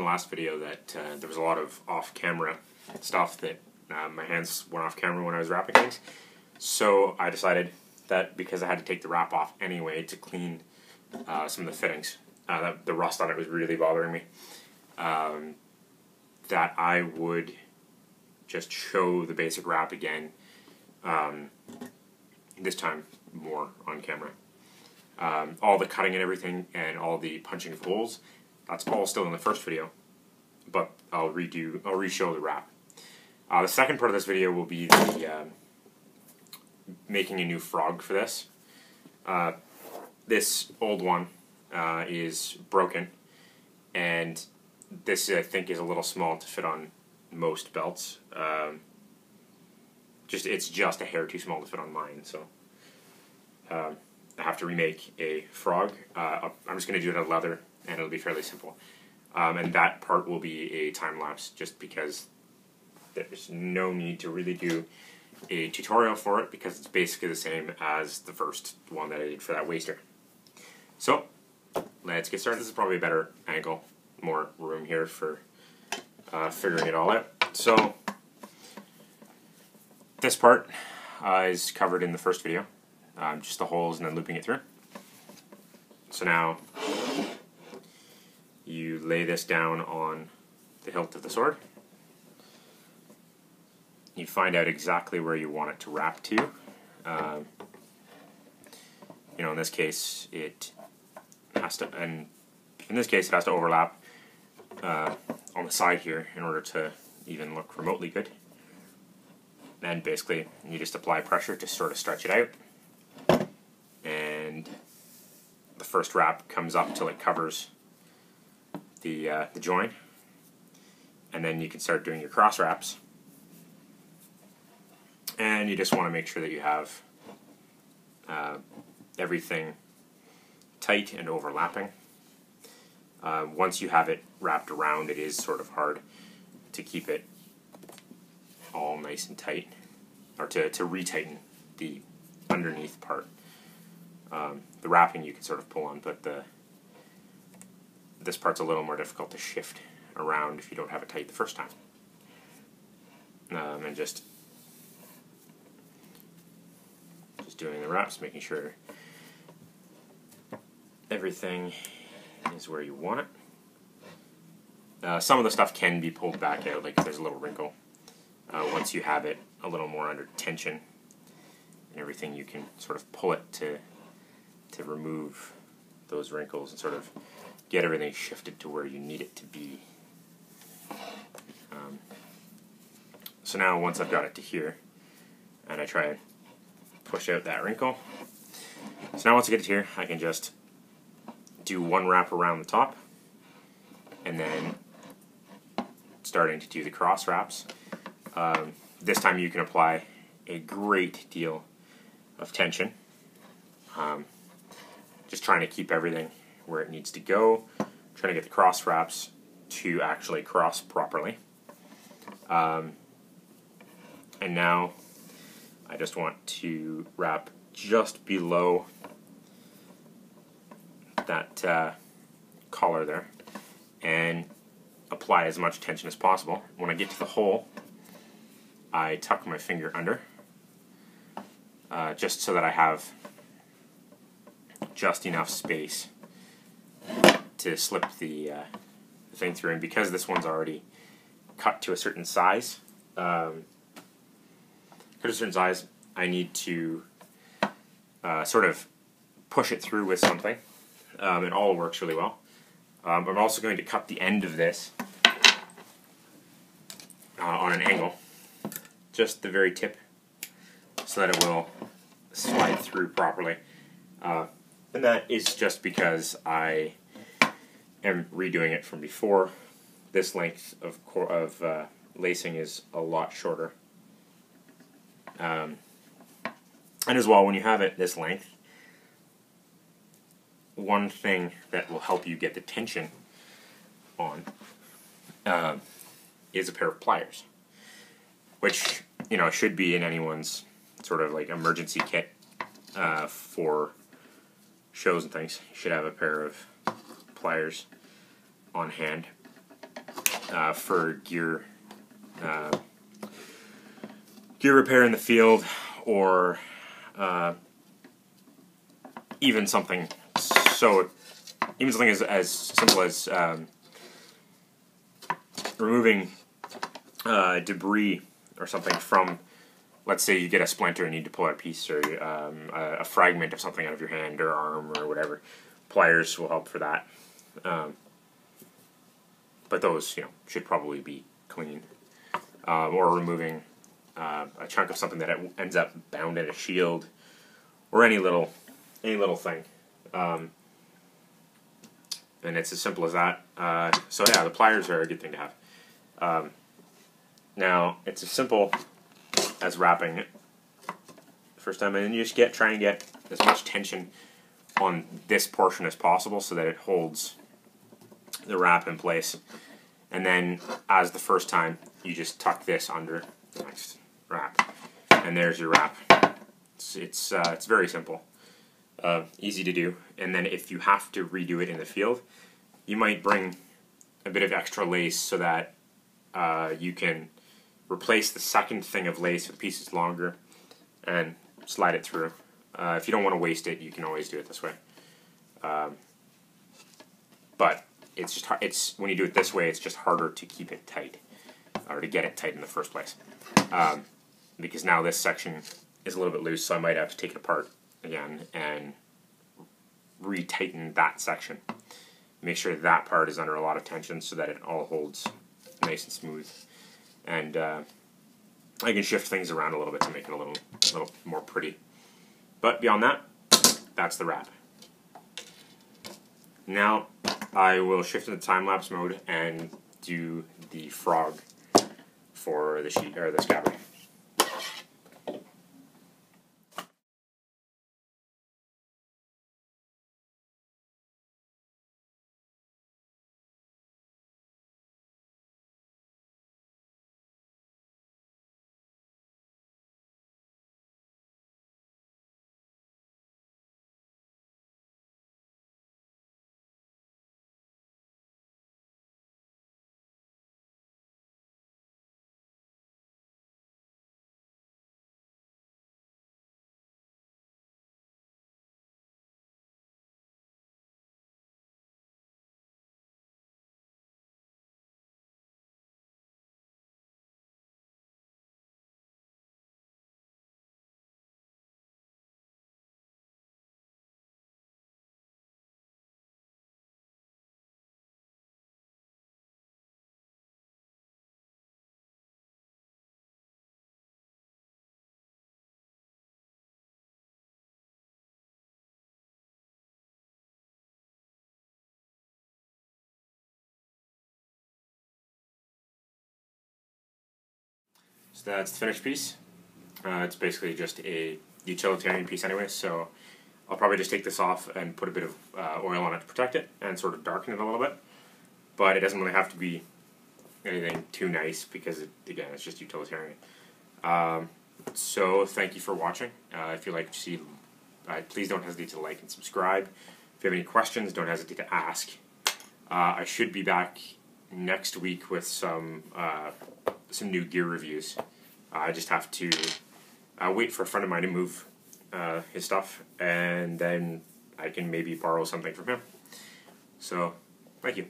last video that there was a lot of off-camera stuff that my hands went off camera when I was wrapping things. So I decided that because I had to take the wrap off anyway to clean some of the fittings, the rust on it was really bothering me, that I would just show the basic wrap again, this time more on camera. All the cutting and everything and all the punching of holes, that's all still in the first video, but I'll re-show the wrap. The second part of this video will be the making a new frog for this. This old one is broken, and this I think is a little small to fit on most belts. It's just a hair too small to fit on mine, so I have to remake a frog. I'm just going to do it out of leather, and it'll be fairly simple. And that part will be a time-lapse, just because there's no need to really do a tutorial for it, because it's basically the same as the first one that I did for that waster. So, let's get started. This is probably a better angle, more room here for figuring it all out. So, this part is covered in the first video, just the holes and then looping it through. So now, you lay this down on the hilt of the sword. You find out exactly where you want it to wrap to. In this case, it has to, overlap on the side here in order to even look remotely good. And basically, you just apply pressure to sort of stretch it out, and the first wrap comes up till it covers the join, and then you can start doing your cross wraps. And you just want to make sure that you have everything tight and overlapping. Once you have it wrapped around, it is sort of hard to keep it all nice and tight, or to retighten the underneath part. The wrapping you can sort of pull on, but this part's a little more difficult to shift around if you don't have it tight the first time. And just doing the wraps, making sure everything is where you want it. Some of the stuff can be pulled back out, like if there's a little wrinkle. Once you have it a little more under tension and everything, you can sort of pull it to remove those wrinkles and sort of get everything shifted to where you need it to be. So now once I've got it to here, and I try and push out that wrinkle. So now once I get it here, I can just do one wrap around the top, and then starting to do the cross wraps. This time you can apply a great deal of tension. Just trying to keep everything where it needs to go, trying to get the cross wraps to actually cross properly. And now I just want to wrap just below that collar there and apply as much tension as possible. When I get to the hole, I tuck my finger under, just so that I have just enough space to slip the thing through. And because this one's already cut to a certain size, I need to sort of push it through with something. It all works really well. I'm also going to cut the end of this on an angle, just the very tip, so that it will slide through properly. And that is just because I am redoing it from before. This length of lacing is a lot shorter. And as well, when you have it this length, one thing that will help you get the tension on is a pair of pliers, which should be in anyone's sort of like emergency kit for shows and things. You should have a pair of pliers on hand. for gear repair in the field, or even something as simple as removing debris or something from, let's say you get a splinter and need to pull out a piece, or a fragment of something out of your hand or arm or whatever. Pliers will help for that. But those, should probably be clean. Or removing a chunk of something that ends up bound in a shield, or any little thing. And it's as simple as that. So yeah, the pliers are a good thing to have. Now, it's as simple as wrapping it the first time, and then you just try and get as much tension on this portion as possible so that it holds the wrap in place. And then, as the first time, you just tuck this under the next wrap, and there's your wrap. It's very simple, easy to do. And then, if you have to redo it in the field, you might bring a bit of extra lace so that you can replace the second thing of lace with pieces longer and slide it through. If you don't want to waste it, you can always do it this way. But it's when you do it this way, it's just harder to keep it tight, or to get it tight in the first place. Because now this section is a little bit loose, so I might have to take it apart again and retighten that section. Make sure that part is under a lot of tension so that it all holds nice and smooth. And I can shift things around a little bit to make it a little more pretty. But beyond that, that's the wrap. Now I will shift into time-lapse mode and do the frog for the sheet, or the scabbard. So that's the finished piece. It's basically just a utilitarian piece anyway, so I'll probably just take this off and put a bit of oil on it to protect it and sort of darken it a little bit. But it doesn't really have to be anything too nice because, again, it's just utilitarian. So thank you for watching. If you like what you see, please don't hesitate to like and subscribe. If you have any questions, don't hesitate to ask. I should be back next week with some new gear reviews. I just have to wait for a friend of mine to move his stuff, and then I can maybe borrow something from him. So, thank you.